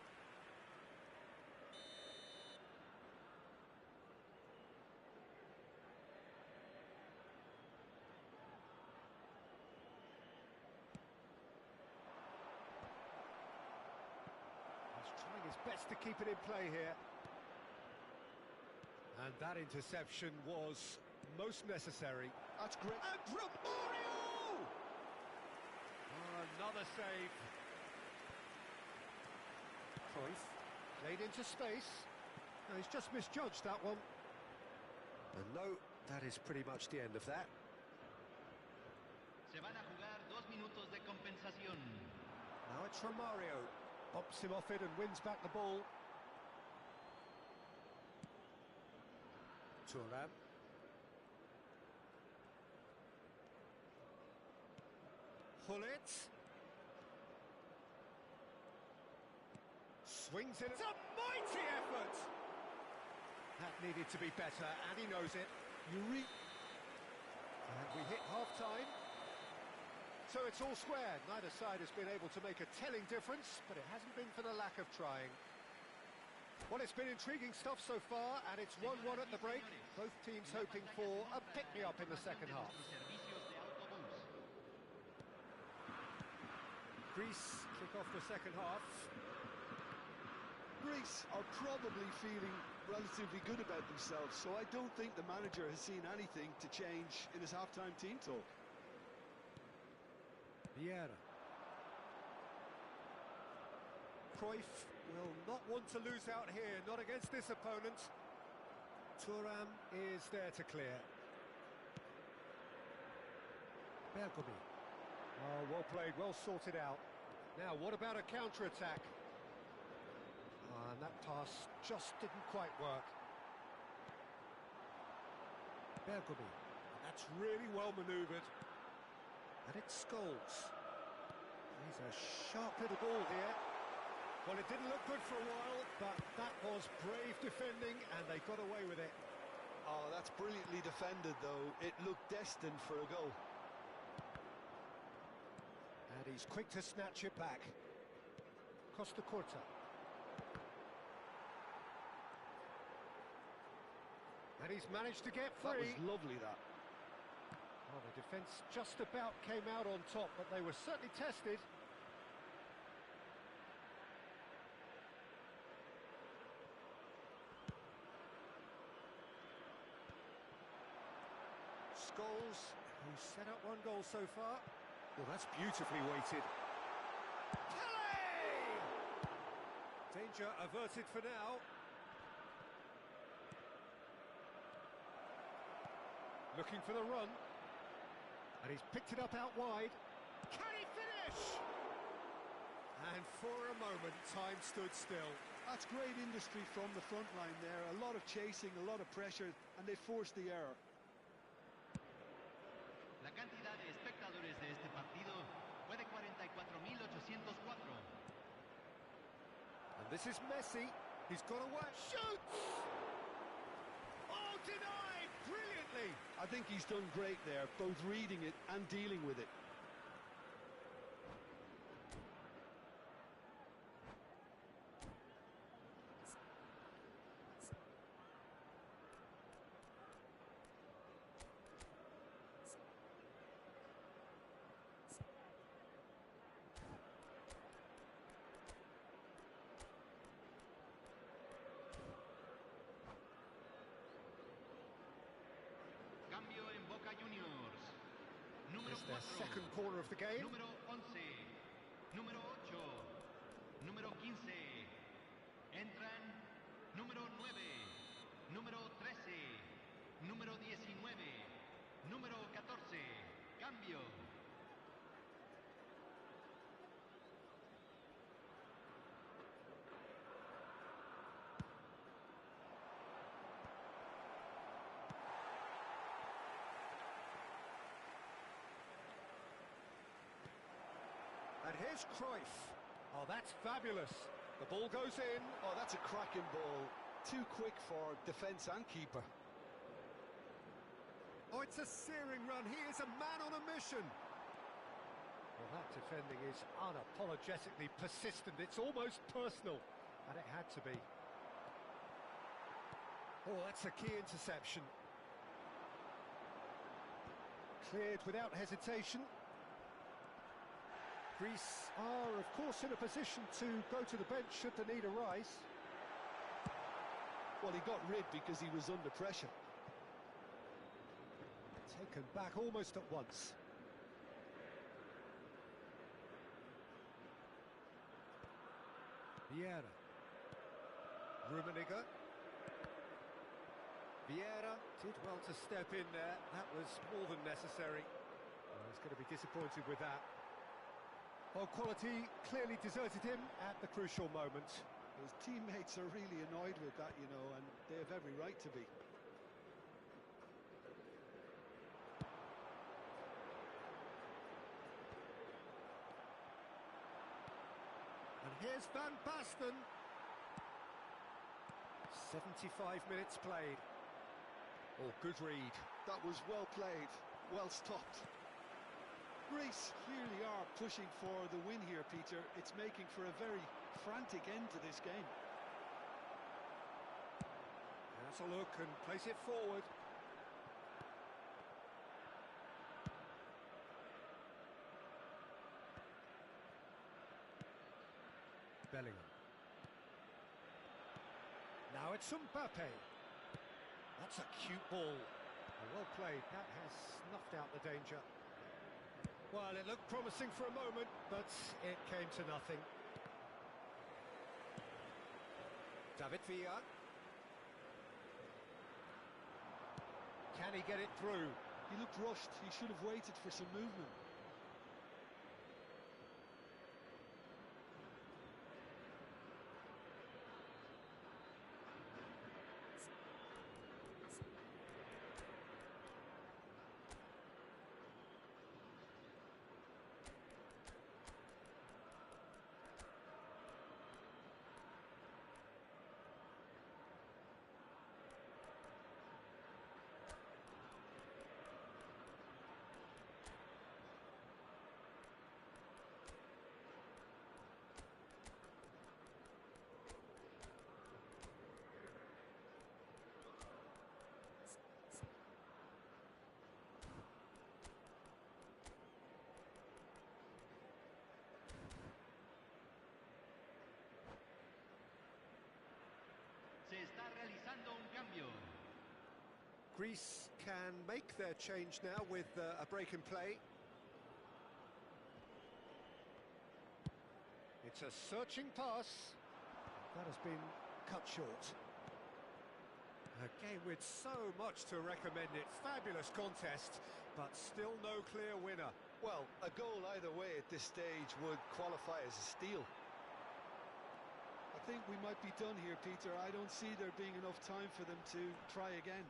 He's trying his best to keep it in play here. And that interception was most necessary. That's great. And Romario! Oh, another save. Cruyff played into space. No, he's just misjudged that one. And no, that is pretty much the end of that. Se van a jugar 2 minutos de compensación. Now That's Romario. Bumps him off it and wins back the ball. Thuram. Hullet. Swings it. It's a mighty effort! That needed to be better, and he knows it. And we hit half-time. So it's all square. Neither side has been able to make a telling difference, but it hasn't been for the lack of trying. Well, it's been intriguing stuff so far, and it's 1-1 at the break. Both teams hoping for a pick-me-up in the second half. Greece kick off the second half. Greece are probably feeling relatively good about themselves, so I don't think the manager has seen anything to change in his half-time team talk. Vieira. Cruyff will not want to lose out here, not against this opponent. Thuram is there to clear. Bergomi. Oh, well played, well sorted out. Now, what about a counter-attack? And that pass just didn't quite work. Bergomi. That's really well manoeuvred. And it's Scholes. He's a sharp little ball here. Well, it didn't look good for a while, but that was brave defending, and they got away with it. Oh, that's brilliantly defended, though. It looked destined for a goal. And he's quick to snatch it back. Costa Curta. And he's managed to get free. That was lovely, that. Well, the defence just about came out on top, but they were certainly tested. Scholes, who's set up one goal so far. Well, that's beautifully weighted. Kelly! Danger averted for now. Looking for the run. And he's picked it up out wide. Can he finish? And for a moment, time stood still. That's great industry from the front line there. A lot of chasing, a lot of pressure, and they forced the error. La cantidad de espectadores de este partido fue de 44.804. And this is Messi. He's got away. Shoots! Oh, denied! Brilliantly! I think he's done great there, both reading it and dealing with it. Cambio en Boca Juniors. Número It's their 4. second corner of the game. Número 11. Número 8. Número 15. Entran número 9. Número 13. Número 19. Número 14. Cambio. And here's Cruyff. Oh, that's fabulous. The ball goes in. Oh, that's a cracking ball. Too quick for defence and keeper. Oh, it's a searing run. He is a man on a mission. Well, that defending is unapologetically persistent. It's almost personal. And it had to be. Oh, that's a key interception. Cleared without hesitation. Greece are, of course, in a position to go to the bench should the need arise. Well, he got rid because he was under pressure. Taken back almost at once. Vieira. Rummenigge. Vieira did well to step in there. That was more than necessary. Well, he's going to be disappointed with that. Well, quality clearly deserted him at the crucial moment. His teammates are really annoyed with that, you know, and they have every right to be. And here's Van Basten. 75 minutes played. Oh, good read. That was well played, well stopped. Greece clearly are pushing for the win here, Peter. It's making for a very frantic end to this game. Has a look and place it forward. Bellingham. Now it's Mbappe. That's a cute ball. Well played. That has snuffed out the danger. Well, it looked promising for a moment, but it came to nothing. David Villa. Can he get it through? He looked rushed. He should have waited for some movement. Se está realizando un cambio. Greece can make their change now with a break in play. It's a searching pass. That has been cut short. A game with so much to recommend it. Fabulous contest, but still no clear winner. Well, a goal either way at this stage would qualify as a steal. I think we might be done here, Peter. I don't see there being enough time for them to try again.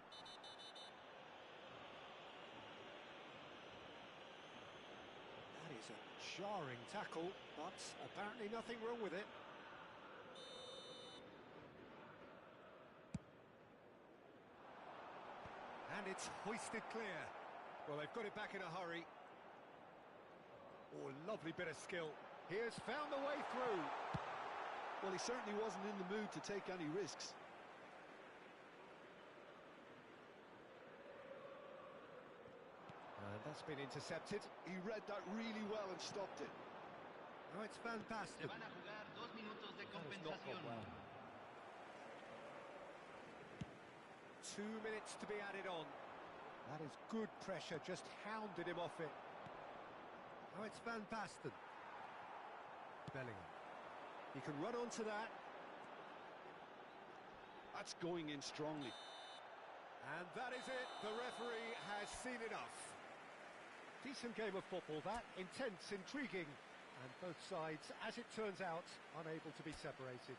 That is a jarring tackle, but apparently nothing wrong with it. And it's hoisted clear. Well, they've got it back in a hurry. Oh, lovely bit of skill. He has found the way through. Well, he certainly wasn't in the mood to take any risks. And that's been intercepted. He read that really well and stopped it. Now it's Van Se Basten. van a jugar 2 minutos de That has not gone compensación. well. 2 minutes to be added on. That is good pressure, just hounded him off it. Now it's Van Basten. Bellingham. He can run onto that. That's going in strongly. And that is it. The referee has seen enough. Decent game of football, that. Intense, intriguing. And both sides, as it turns out, unable to be separated.